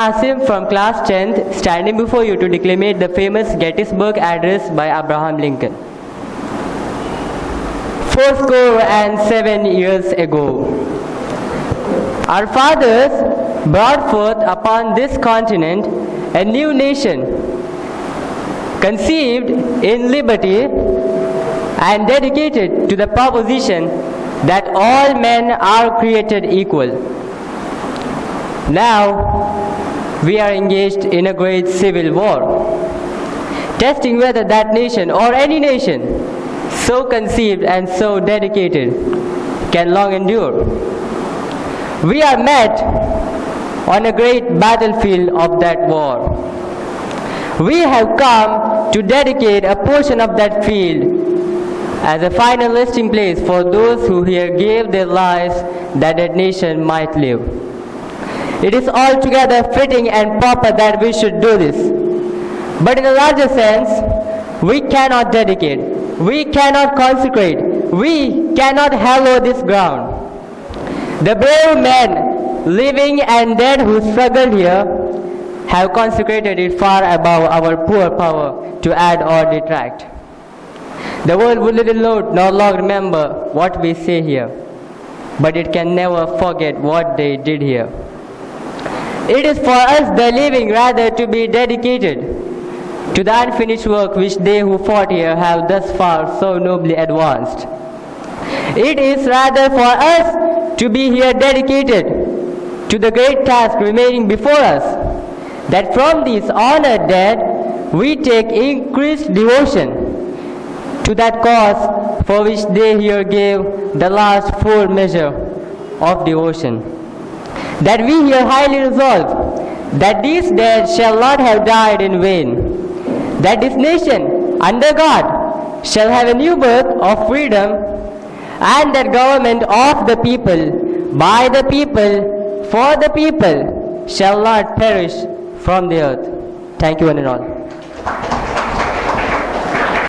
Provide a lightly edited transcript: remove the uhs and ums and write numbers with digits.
Asim from class 10th, standing before you to declaim the famous Gettysburg Address by Abraham Lincoln. 7 years ago, our fathers brought forth upon this continent a new nation, conceived in liberty and dedicated to the proposition that all men are created equal. Now, we are engaged in a great civil war, testing whether that nation or any nation so conceived and so dedicated can long endure. We are met on a great battlefield of that war. We have come to dedicate a portion of that field as a final resting place for those who here gave their lives that that nation might live. It is altogether fitting and proper that we should do this. But in a larger sense, we cannot dedicate, we cannot consecrate, we cannot hallow this ground. The brave men, living and dead, who struggled here have consecrated it far above our poor power to add or detract. The world will little note nor long remember what we say here, but it can never forget what they did here. It is for us, the living, rather to be dedicated to the unfinished work which they who fought here have thus far so nobly advanced. It is rather for us to be here dedicated to the great task remaining before us, that from these honored dead we take increased devotion to that cause for which they here gave the last full measure of devotion. That we here highly resolve that these dead shall not have died in vain, that this nation under God shall have a new birth of freedom, and that government of the people, by the people, for the people, shall not perish from the earth. Thank you one and all.